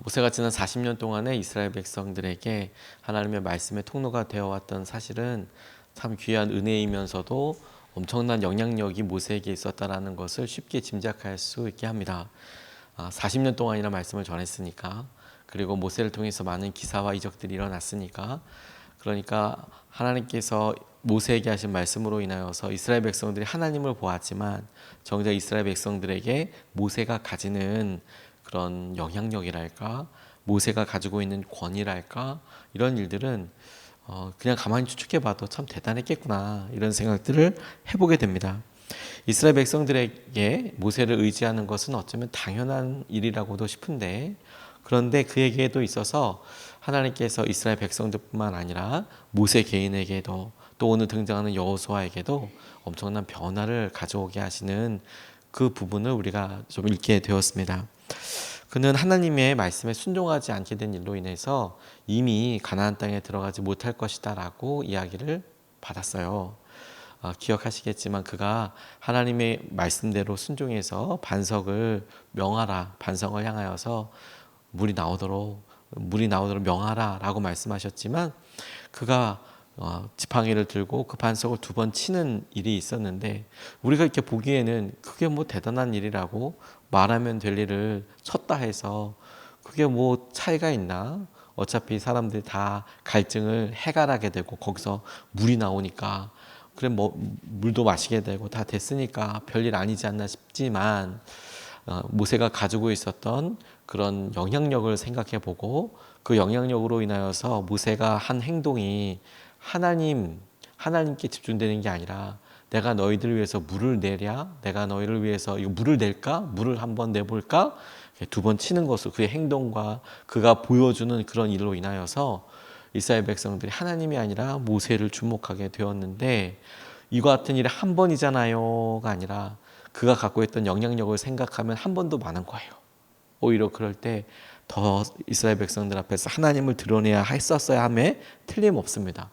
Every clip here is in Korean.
모세가 지난 40년 동안에 이스라엘 백성들에게 하나님의 말씀의 통로가 되어왔던 사실은 참 귀한 은혜이면서도 엄청난 영향력이 모세에게 있었다라는 것을 쉽게 짐작할 수 있게 합니다. 40년 동안이나 말씀을 전했으니까, 그리고 모세를 통해서 많은 기사와 이적들이 일어났으니까, 그러니까 하나님께서 모세에게 하신 말씀으로 인하여서 이스라엘 백성들이 하나님을 보았지만 정작 이스라엘 백성들에게 모세가 가지는 그런 영향력이랄까, 모세가 가지고 있는 권위랄까, 이런 일들은 그냥 가만히 추측해봐도 참 대단했겠구나, 이런 생각들을 해보게 됩니다. 이스라엘 백성들에게 모세를 의지하는 것은 어쩌면 당연한 일이라고도 싶은데, 그런데 그에게도 있어서 하나님께서 이스라엘 백성들뿐만 아니라 모세 개인에게도, 또 오늘 등장하는 여호수아에게도 엄청난 변화를 가져오게 하시는 그 부분을 우리가 좀 읽게 되었습니다. 그는 하나님의 말씀에 순종하지 않게 된 일로 인해서 이미 가나안 땅에 들어가지 못할 것이다 라고 이야기를 받았어요. 기억하시겠지만 그가 하나님의 말씀대로 순종해서 반석을 명하라, 반석을 향하여서 물이 나오도록 명하라 라고 말씀하셨지만, 그가 지팡이를 들고 그 반석을 2번 치는 일이 있었는데, 우리가 이렇게 보기에는 그게 뭐 대단한 일이라고 말하면 될 일을 쳤다 해서 그게 뭐 차이가 있나? 어차피 사람들이 다 갈증을 해결하게 되고 거기서 물이 나오니까 그래 뭐 물도 마시게 되고 다 됐으니까 별일 아니지 않나 싶지만, 모세가 가지고 있었던 그런 영향력을 생각해 보고 그 영향력으로 인하여서 모세가 한 행동이 하나님께 집중되는 게 아니라, 내가 너희들을 위해서 물을 내랴, 내가 너희를 위해서 이거 물을 낼까, 물을 한번 내볼까, 2번 치는 것으로 그의 행동과 그가 보여주는 그런 일로 인하여서 이스라엘 백성들이 하나님이 아니라 모세를 주목하게 되었는데, 이와 같은 일이 한 번이잖아요가 아니라 그가 갖고 있던 영향력을 생각하면 한 번도 많은 거예요. 오히려 그럴 때 더 이스라엘 백성들 앞에서 하나님을 드러내야 했었어야 함에 틀림없습니다.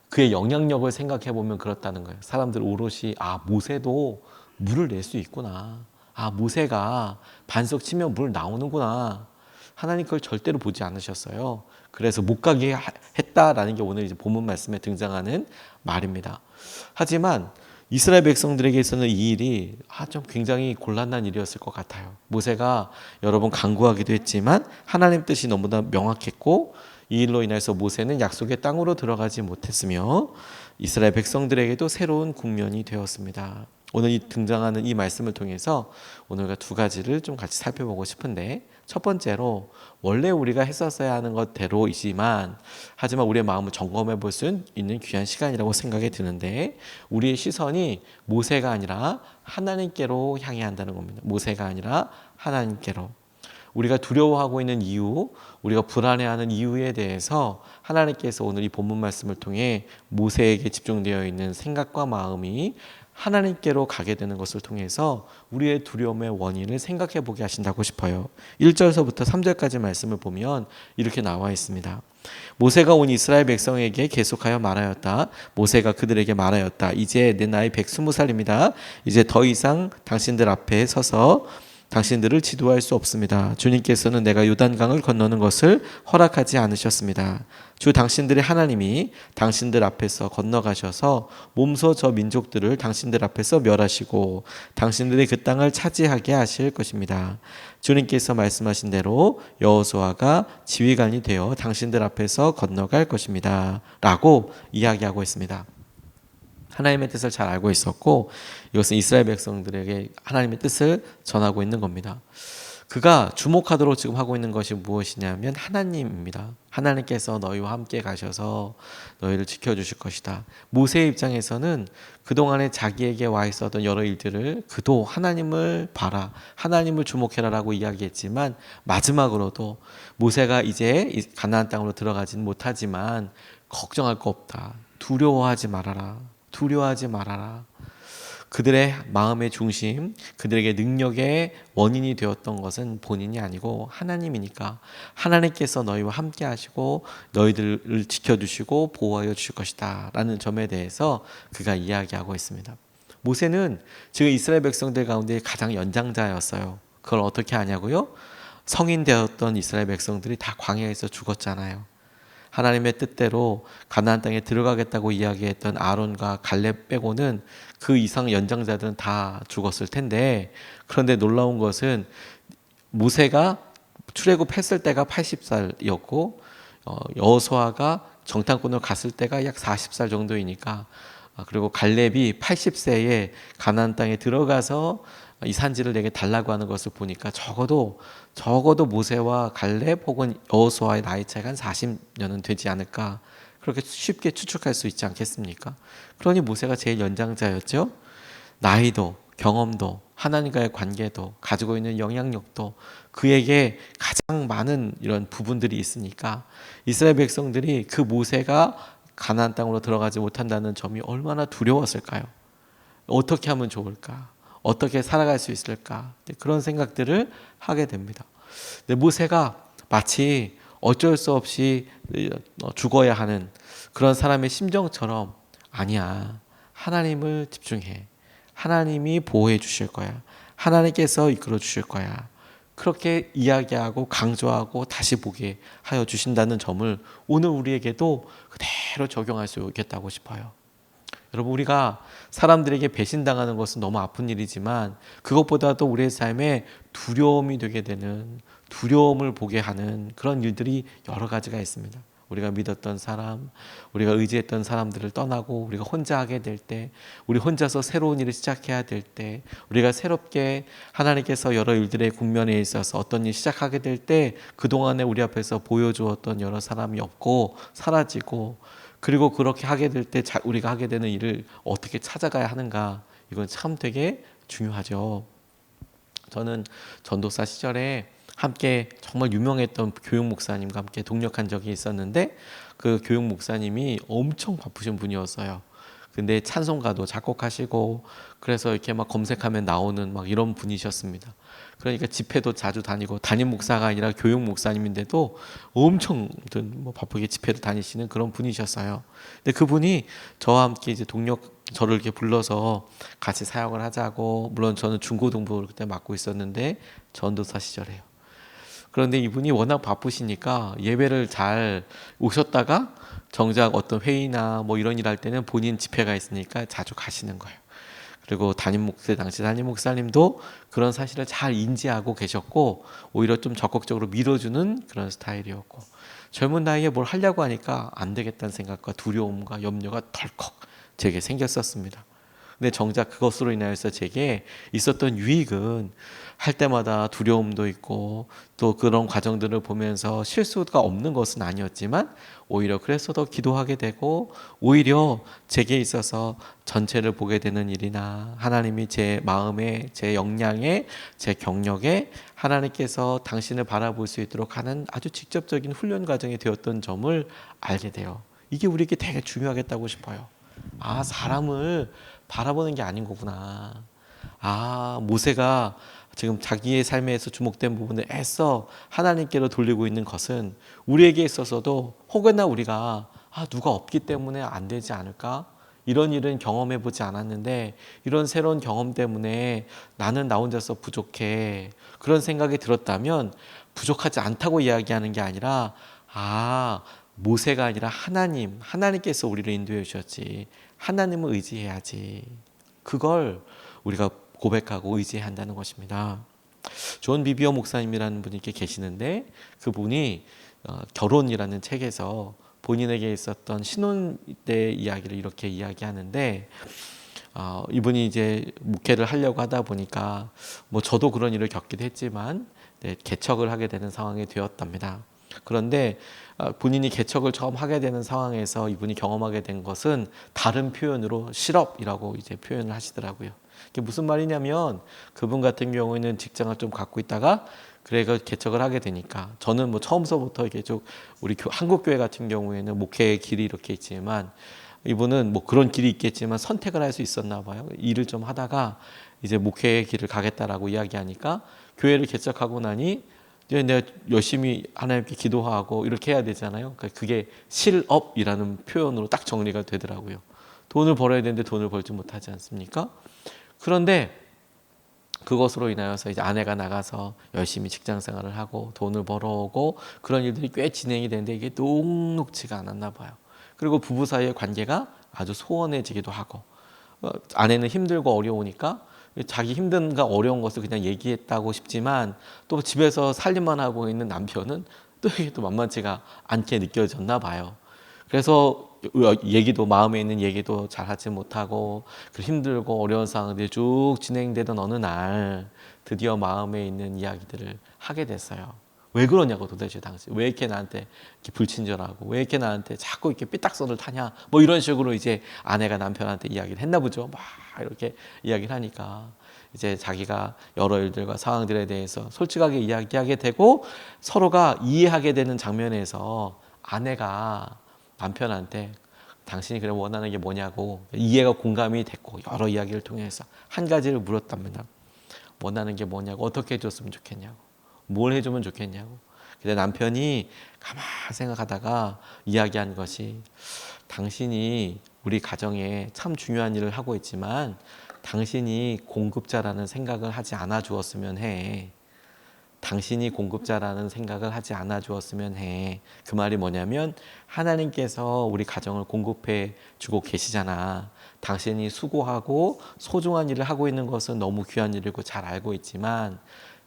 그의 영향력을 생각해 보면 그렇다는 거예요. 사람들 오롯이 모세도 물을 낼 수 있구나, 모세가 반석 치면 물 나오는구나, 하나님 그걸 절대로 보지 않으셨어요. 그래서 못 가게 했다라는 게 오늘 이제 본문 말씀에 등장하는 말입니다. 하지만 이스라엘 백성들에게 있어서는 이 일이 좀 굉장히 곤란한 일이었을 것 같아요. 모세가 여러 번 간구하기도 했지만 하나님 뜻이 너무나 명확했고, 이 일로 인해서 모세는 약속의 땅으로 들어가지 못했으며 이스라엘 백성들에게도 새로운 국면이 되었습니다. 오늘 등장하는 이 말씀을 통해서 오늘과 2가지를 좀 같이 살펴보고 싶은데, 첫 번째로 원래 우리가 했었어야 하는 것대로이지만 하지만 우리의 마음을 점검해 볼 수 있는 귀한 시간이라고 생각이 드는데, 우리의 시선이 모세가 아니라 하나님께로 향해야 한다는 겁니다. 모세가 아니라 하나님께로. 우리가 두려워하고 있는 이유, 우리가 불안해하는 이유에 대해서 하나님께서 오늘 이 본문 말씀을 통해 모세에게 집중되어 있는 생각과 마음이 하나님께로 가게 되는 것을 통해서 우리의 두려움의 원인을 생각해 보게 하신다고 싶어요. 1절서부터 3절까지 말씀을 보면 이렇게 나와 있습니다. 모세가 온 이스라엘 백성에게 계속하여 말하였다. 모세가 그들에게 말하였다. 이제 내 나이 120살입니다. 이제 더 이상 당신들 앞에 서서 당신들을 지도할 수 없습니다. 주님께서는 내가 요단강을 건너는 것을 허락하지 않으셨습니다. 주 당신들의 하나님이 당신들 앞에서 건너가셔서 몸소 저 민족들을 당신들 앞에서 멸하시고 당신들이 그 땅을 차지하게 하실 것입니다. 주님께서 말씀하신 대로 여호수아가 지휘관이 되어 당신들 앞에서 건너갈 것입니다. 라고 이야기하고 있습니다. 하나님의 뜻을 잘 알고 있었고, 이것은 이스라엘 백성들에게 하나님의 뜻을 전하고 있는 겁니다. 그가 주목하도록 지금 하고 있는 것이 무엇이냐면 하나님입니다. 하나님께서 너희와 함께 가셔서 너희를 지켜주실 것이다. 모세의 입장에서는 그동안에 자기에게 와 있었던 여러 일들을 그도 하나님을 봐라, 하나님을 주목해라 라고 이야기했지만, 마지막으로도 모세가 이제 가나안 땅으로 들어가지는 못하지만 걱정할 거 없다, 두려워하지 말아라. 그들의 마음의 중심, 그들에게 능력의 원인이 되었던 것은 본인이 아니고 하나님이니까 하나님께서 너희와 함께 하시고 너희들을 지켜주시고 보호하여 주실 것이다 라는 점에 대해서 그가 이야기하고 있습니다. 모세는 지금 이스라엘 백성들 가운데 가장 연장자였어요. 그걸 어떻게 하냐고요? 성인 되었던 이스라엘 백성들이 다 광야에서 죽었잖아요. 하나님의 뜻대로 가나안 땅에 들어가겠다고 이야기했던 아론과 갈렙 빼고는 그 이상 연장자들은 다 죽었을 텐데, 그런데 놀라운 것은 모세가 출애굽했을 때가 80살이었고 여호수아가 정탐꾼으로 갔을 때가 약 40살 정도이니까, 그리고 갈렙이 80세에 가나안 땅에 들어가서 이 산지를 내게 달라고 하는 것을 보니까 적어도 모세와 갈렙 혹은 여호수아의 나이 차이가 한 40년은 되지 않을까, 그렇게 쉽게 추측할 수 있지 않겠습니까? 그러니 모세가 제일 연장자였죠. 나이도 경험도 하나님과의 관계도 가지고 있는 영향력도 그에게 가장 많은 이런 부분들이 있으니까 이스라엘 백성들이 그 모세가 가나안 땅으로 들어가지 못한다는 점이 얼마나 두려웠을까요? 어떻게 하면 좋을까? 어떻게 살아갈 수 있을까? 그런 생각들을 하게 됩니다. 근데 모세가 마치 어쩔 수 없이 죽어야 하는 그런 사람의 심정처럼, 아니야, 하나님을 집중해, 하나님이 보호해 주실 거야, 하나님께서 이끌어 주실 거야, 그렇게 이야기하고 강조하고 다시 보게 하여 주신다는 점을 오늘 우리에게도 그대로 적용할 수 있겠다고 싶어요. 여러분, 우리가 사람들에게 배신당하는 것은 너무 아픈 일이지만 그것보다도 우리의 삶에 두려움이 되게 되는, 두려움을 보게 하는 그런 일들이 여러 가지가 있습니다. 우리가 믿었던 사람, 우리가 의지했던 사람들을 떠나고 우리가 혼자 하게 될 때, 우리 혼자서 새로운 일을 시작해야 될 때, 우리가 새롭게 하나님께서 여러 일들의 국면에 있어서 어떤 일 시작하게 될 때 그동안에 우리 앞에서 보여주었던 여러 사람이 없고 사라지고, 그리고 그렇게 하게 될 때 우리가 하게 되는 일을 어떻게 찾아가야 하는가, 이건 참 되게 중요하죠. 저는 전도사 시절에 함께 정말 유명했던 교육 목사님과 함께 동역한 적이 있었는데, 그 교육 목사님이 엄청 바쁘신 분이었어요. 근데 찬송가도 작곡하시고 그래서 이렇게 막 검색하면 나오는 막 이런 분이셨습니다. 그러니까 집회도 자주 다니고, 담임 목사가 아니라 교육 목사님인데도 엄청 뭐 바쁘게 집회를 다니시는 그런 분이셨어요. 근데 그분이 저와 함께 이제 저를 이렇게 불러서 같이 사역을 하자고, 물론 저는 중고등부를 그때 맡고 있었는데 전도사 시절에요. 그런데 이분이 워낙 바쁘시니까 예배를 잘 오셨다가 정작 어떤 회의나 뭐 이런 일 할 때는 본인 집회가 있으니까 자주 가시는 거예요. 그리고 당시 담임 목사님도 그런 사실을 잘 인지하고 계셨고 오히려 좀 적극적으로 밀어주는 그런 스타일이었고, 젊은 나이에 뭘 하려고 하니까 안 되겠다는 생각과 두려움과 염려가 덜컥 제게 생겼었습니다. 근데 정작 그것으로 인하여서 제게 있었던 유익은, 할 때마다 두려움도 있고 또 그런 과정들을 보면서 실수가 없는 것은 아니었지만 오히려 그래서 더 기도하게 되고, 오히려 제게 있어서 전체를 보게 되는 일이나 하나님이 제 마음에, 제 역량에, 제 경력에 하나님께서 당신을 바라볼 수 있도록 하는 아주 직접적인 훈련 과정이 되었던 점을 알게 돼요. 이게 우리에게 되게 중요하겠다고 싶어요. 아, 사람을 바라보는 게 아닌 거구나. 아, 모세가 지금 자기의 삶에서 주목된 부분을 애써 하나님께로 돌리고 있는 것은 우리에게 있어서도, 혹여나 우리가 누가 없기 때문에 안 되지 않을까? 이런 일은 경험해 보지 않았는데 이런 새로운 경험 때문에 나는 나 혼자서 부족해, 그런 생각이 들었다면 부족하지 않다고 이야기하는 게 아니라, 모세가 아니라 하나님께서 우리를 인도해 주셨지, 하나님을 의지해야지, 그걸 우리가 고백하고 의지해야 한다는 것입니다. 존 비비어 목사님이라는 분이 이렇게 계시는데, 그분이 결혼이라는 책에서 본인에게 있었던 신혼 때 이야기를 이렇게 이야기하는데, 이분이 이제 목회를 하려고 하다 보니까 뭐 저도 그런 일을 겪기도 했지만 개척을 하게 되는 상황이 되었답니다. 그런데 본인이 개척을 처음 하게 되는 상황에서 이분이 경험하게 된 것은 다른 표현으로 실업이라고 이제 표현을 하시더라고요. 이게 무슨 말이냐면, 그분 같은 경우에는 직장을 좀 갖고 있다가 그래가 개척을 하게 되니까, 저는 뭐 처음서부터 이게 좀 우리 한국 교회 같은 경우에는 목회의 길이 이렇게 있지만 이분은 뭐 그런 길이 있겠지만 선택을 할 수 있었나 봐요. 일을 좀 하다가 이제 목회의 길을 가겠다라고 이야기하니까, 교회를 개척하고 나니 이제 내가 열심히 하나님께 기도하고 이렇게 해야 되잖아요. 그러니까 그게 실업이라는 표현으로 딱 정리가 되더라고요. 돈을 벌어야 되는데 돈을 벌지 못하지 않습니까? 그런데 그것으로 인하여서 이제 아내가 나가서 열심히 직장 생활을 하고 돈을 벌어오고 그런 일들이 꽤 진행이 되는데 이게 녹록지가 않았나 봐요. 그리고 부부 사이의 관계가 아주 소원해지기도 하고 아내는 힘들고 어려우니까 자기 힘든가 어려운 것을 그냥 얘기했다고 싶지만 또 집에서 살림만 하고 있는 남편은 또 이게 또 만만치가 않게 느껴졌나 봐요. 그래서 얘기도 마음에 있는 얘기도 잘 하지 못하고 힘들고 어려운 상황들이 쭉 진행되던 어느 날 드디어 마음에 있는 이야기들을 하게 됐어요. 왜 그러냐고 도대체 당신 왜 이렇게 나한테 이렇게 불친절하고 왜 이렇게 나한테 자꾸 이렇게 삐딱선을 타냐 뭐 이런 식으로 이제 아내가 남편한테 이야기를 했나 보죠. 막 이렇게 이야기를 하니까 이제 자기가 여러 일들과 상황들에 대해서 솔직하게 이야기하게 되고 서로가 이해하게 되는 장면에서 아내가 남편한테 당신이 그래 원하는 게 뭐냐고 이해가 공감이 됐고 여러 이야기를 통해서 한 가지를 물었답니다. 원하는 게 뭐냐고 어떻게 해줬으면 좋겠냐고 뭘 해주면 좋겠냐고. 근데 남편이 가만 생각하다가 이야기한 것이 당신이 우리 가정에 참 중요한 일을 하고 있지만 당신이 공급자라는 생각을 하지 않아 주었으면 해. 당신이 공급자라는 생각을 하지 않아 주었으면 해. 그 말이 뭐냐면 하나님께서 우리 가정을 공급해 주고 계시잖아. 당신이 수고하고 소중한 일을 하고 있는 것은 너무 귀한 일이고 잘 알고 있지만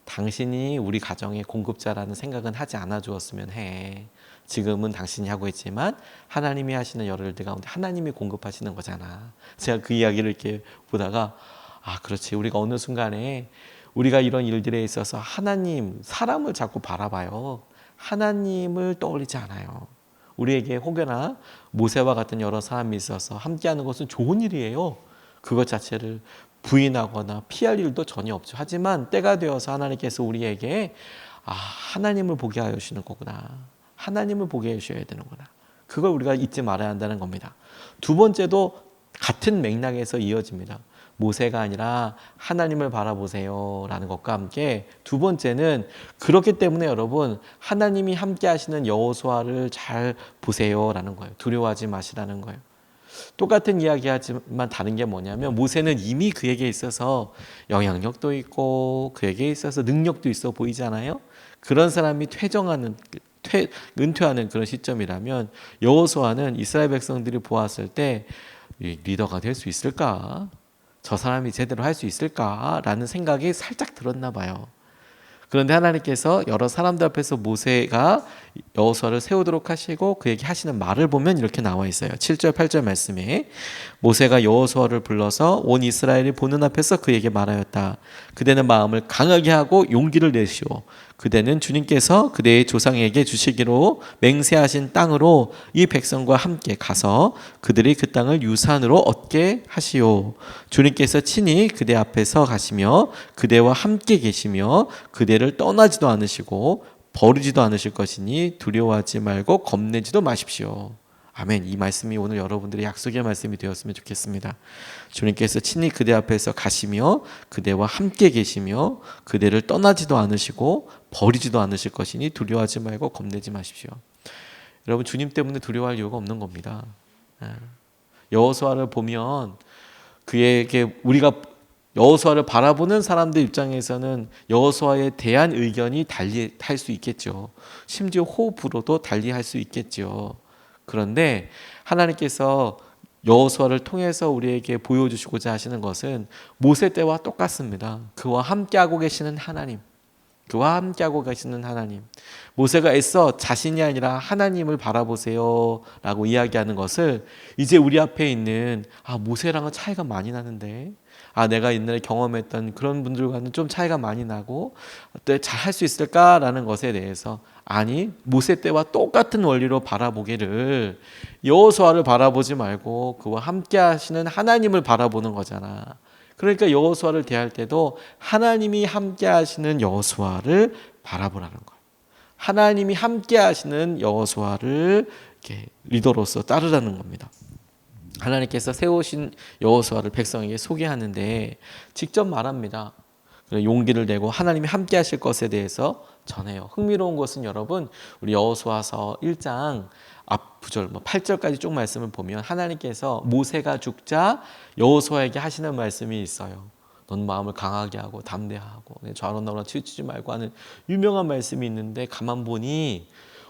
당신이 우리 가정의 공급자라는 생각은 하지 않아 주었으면 해. 지금은 당신이 하고 있지만 하나님이 하시는 여러 일들 가운데 하나님이 공급하시는 거잖아. 제가 그 이야기를 이렇게 보다가 아 그렇지 우리가 어느 순간에 우리가 이런 일들에 있어서 하나님, 사람을 자꾸 바라봐요. 하나님을 떠올리지 않아요. 우리에게 혹여나 모세와 같은 여러 사람이 있어서 함께하는 것은 좋은 일이에요. 그것 자체를 부인하거나 피할 일도 전혀 없죠. 하지만 때가 되어서 하나님께서 우리에게 하나님을 보게 하시는 거구나. 하나님을 보게 해주셔야 되는구나. 그걸 우리가 잊지 말아야 한다는 겁니다. 두 번째도 같은 맥락에서 이어집니다. 모세가 아니라 하나님을 바라보세요 라는 것과 함께 두 번째는 그렇기 때문에 여러분 하나님이 함께 하시는 여호수아를 잘 보세요 라는 거예요. 두려워하지 마시라는 거예요. 똑같은 이야기하지만 다른 게 뭐냐면 모세는 이미 그에게 있어서 영향력도 있고 그에게 있어서 능력도 있어 보이잖아요. 그런 사람이 은퇴하는 그런 시점이라면 여호수아는 이스라엘 백성들이 보았을 때 리더가 될 수 있을까? 저 사람이 제대로 할 수 있을까라는 생각이 살짝 들었나 봐요. 그런데 하나님께서 여러 사람들 앞에서 모세가 여호수아를 세우도록 하시고 그에게 하시는 말을 보면 이렇게 나와 있어요. 7절 8절 말씀에 모세가 여호수아를 불러서 온 이스라엘이 보는 앞에서 그에게 말하였다. 그대는 마음을 강하게 하고 용기를 내시오. 그대는 주님께서 그대의 조상에게 주시기로 맹세하신 땅으로 이 백성과 함께 가서 그들이 그 땅을 유산으로 얻게 하시오. 주님께서 친히 그대 앞에서 가시며 그대와 함께 계시며 그대를 떠나지도 않으시고 버리지도 않으실 것이니 두려워하지 말고 겁내지도 마십시오. 아멘. 이 말씀이 오늘 여러분들의 약속의 말씀이 되었으면 좋겠습니다. 주님께서 친히 그대 앞에서 가시며 그대와 함께 계시며 그대를 떠나지도 않으시고 버리지도 않으실 것이니 두려워하지 말고 겁내지 마십시오. 여러분 주님 때문에 두려워할 이유가 없는 겁니다. 여호수아를 보면 그에게 우리가 여호수아를 바라보는 사람들 입장에서는 여호수아에 대한 의견이 달리할 수 있겠죠. 심지어 호불호도 달리할 수 있겠죠. 그런데 하나님께서 여호수아를 통해서 우리에게 보여주시고자 하시는 것은 모세 때와 똑같습니다. 그와 함께하고 계시는 하나님, 그와 함께하고 계시는 하나님. 모세가 애써 자신이 아니라 하나님을 바라보세요 라고 이야기하는 것을 이제 우리 앞에 있는 모세랑은 차이가 많이 나는데 내가 옛날에 경험했던 그런 분들과는 좀 차이가 많이 나고 잘 할 수 있을까라는 것에 대해서 아니 모세 때와 똑같은 원리로 바라보기를 여호수아를 바라보지 말고 그와 함께 하시는 하나님을 바라보는 거잖아. 그러니까 여호수아를 대할 때도 하나님이 함께 하시는 여호수아를 바라보라는 거예요. 하나님이 함께 하시는 여호수아를 이렇게 리더로서 따르라는 겁니다. 하나님께서 세우신 여호수아를 백성에게 소개하는데 직접 말합니다. 용기를 내고 하나님이 함께 하실 것에 대해서 전해요. 흥미로운 것은 여러분 우리 여호수아서 1장 앞 구절 8절까지 쭉 말씀을 보면 하나님께서 모세가 죽자 여호수아에게 하시는 말씀이 있어요. 넌 마음을 강하게 하고 담대하고 좌로 나로 치우치지 말고 하는 유명한 말씀이 있는데 가만 보니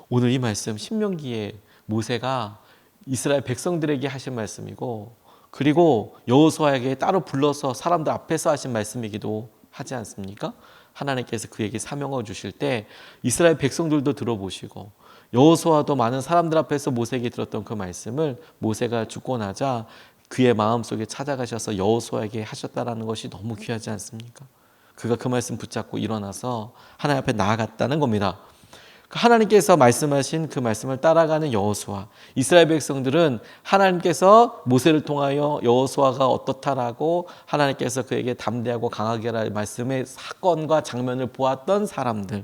오늘 이 말씀 신명기에 모세가 이스라엘 백성들에게 하신 말씀이고 그리고 여호수아에게 따로 불러서 사람들 앞에서 하신 말씀이기도 하지 않습니까? 하나님께서 그에게 사명을 주실 때 이스라엘 백성들도 들어보시고 여호수아도 많은 사람들 앞에서 모세에게 들었던 그 말씀을 모세가 죽고 나자 그의 마음속에 찾아가셔서 여호수아에게 하셨다라는 것이 너무 귀하지 않습니까? 그가 그 말씀 붙잡고 일어나서 하나님 앞에 나아갔다는 겁니다. 하나님께서 말씀하신 그 말씀을 따라가는 여호수아, 이스라엘 백성들은 하나님께서 모세를 통하여 여호수아가 어떻다라고 하나님께서 그에게 담대하고 강하게 할 말씀의 사건과 장면을 보았던 사람들,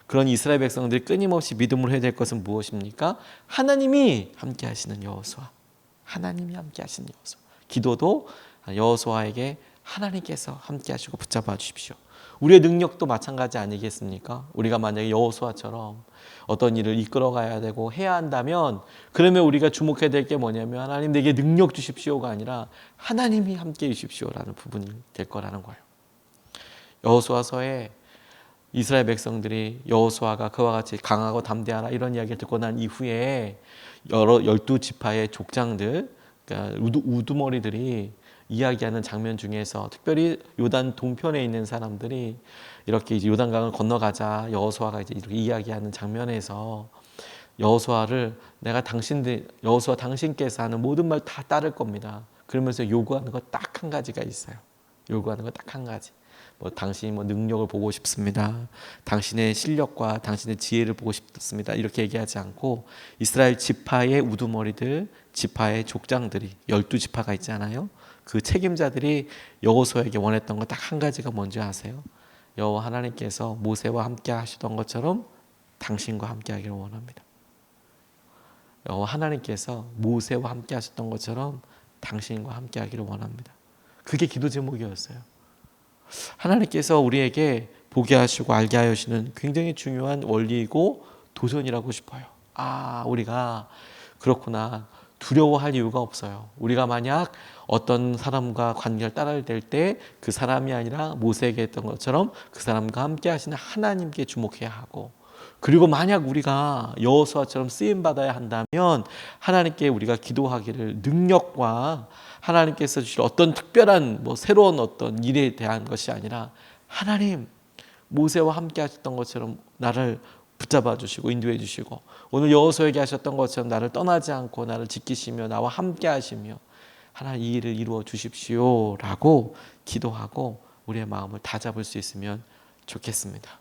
그런 이스라엘 백성들이 끊임없이 믿음으로 해야 될 것은 무엇입니까? 하나님이 함께 하시는 여호수아, 하나님이 함께 하시는 여호수아. 기도도 여호수아에게 하나님께서 함께 하시고 붙잡아 주십시오. 우리의 능력도 마찬가지 아니겠습니까? 우리가 만약에 여호수아처럼 어떤 일을 이끌어가야 되고 해야 한다면 그러면 우리가 주목해야 될 게 뭐냐면 하나님 내게 능력 주십시오가 아니라 하나님이 함께 해주십시오라는 부분이 될 거라는 거예요. 여호수아서에 이스라엘 백성들이 여호수아가 그와 같이 강하고 담대하라 이런 이야기를 듣고 난 이후에 12지파의 족장들, 그러니까 우두머리들이 이야기하는 장면 중에서 특별히 요단 동편에 있는 사람들이 이렇게 이제 요단강을 건너가자 여호수아가 이제 이렇게 이야기하는 장면에서 여호수아를 여호수아 당신께서 하는 모든 말 다 따를 겁니다. 그러면서 요구하는 거 딱 한 가지가 있어요. 요구하는 거 딱 한 가지. 당신이 능력을 보고 싶습니다. 당신의 실력과 당신의 지혜를 보고 싶습니다. 이렇게 얘기하지 않고 이스라엘 지파의 우두머리들, 지파의 족장들이 12지파가 있잖아요. 그 책임자들이 여호수아에게 원했던 거 딱 한 가지가 뭔지 아세요? 여호와 하나님께서 모세와 함께 하시던 것처럼 당신과 함께 하기를 원합니다. 여호와 하나님께서 모세와 함께 하셨던 것처럼 당신과 함께 하기를 원합니다. 그게 기도 제목이었어요. 하나님께서 우리에게 보게 하시고 알게 하시는 굉장히 중요한 원리이고 도전이라고 싶어요. 우리가 그렇구나. 두려워할 이유가 없어요. 우리가 만약 어떤 사람과 관계를 따라야 될 때 그 사람이 아니라 모세에게 했던 것처럼 그 사람과 함께 하시는 하나님께 주목해야 하고, 그리고 만약 우리가 여호수아처럼 쓰임 받아야 한다면 하나님께 우리가 기도하기를 능력과 하나님께서 주실 어떤 특별한 새로운 어떤 일에 대한 것이 아니라 하나님 모세와 함께 하셨던 것처럼 나를 붙잡아 주시고 인도해 주시고 오늘 여호수아에게 하셨던 것처럼 나를 떠나지 않고 나를 지키시며 나와 함께 하시며 하나님 이 일을 이루어 주십시오라고 기도하고 우리의 마음을 다잡을 수 있으면 좋겠습니다.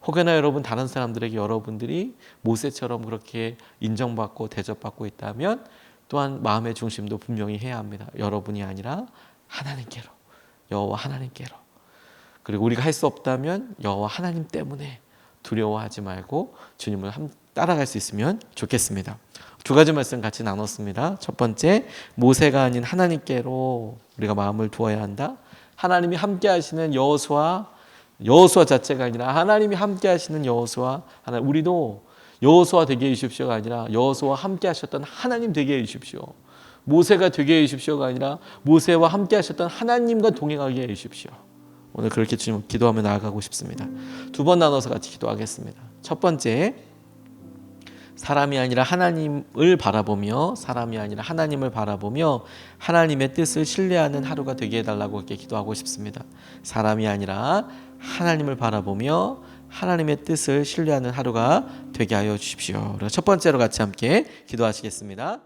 혹여나 여러분 다른 사람들에게 여러분들이 모세처럼 그렇게 인정받고 대접받고 있다면 또한 마음의 중심도 분명히 해야 합니다. 여러분이 아니라 하나님께로, 여호와 하나님께로. 그리고 우리가 할 수 없다면 여호와 하나님 때문에 두려워하지 말고 주님을 따라갈 수 있으면 좋겠습니다. 두 가지 말씀 같이 나눴습니다. 첫 번째, 모세가 아닌 하나님께로 우리가 마음을 두어야 한다. 하나님이 함께 하시는 여호수아 자체가 아니라 하나님이 함께 하시는 여호수아, 우리도 여호수아 되게 해주십시오가 아니라 여호수아와 함께 하셨던 하나님 되게 해주십시오. 모세가 되게 해주십시오가 아니라 모세와 함께 하셨던 하나님과 동행하게 해주십시오. 오늘 그렇게 주님 기도하며 나아가고 싶습니다. 두 번 나눠서 같이 기도하겠습니다. 첫 번째, 사람이 아니라 하나님을 바라보며 하나님의 뜻을 신뢰하는 하루가 되게 해달라고 이렇게 기도하고 싶습니다. 사람이 아니라 하나님을 바라보며 하나님의 뜻을 신뢰하는 하루가 되게 하여 주십시오. 첫 번째로 같이 함께 기도하시겠습니다.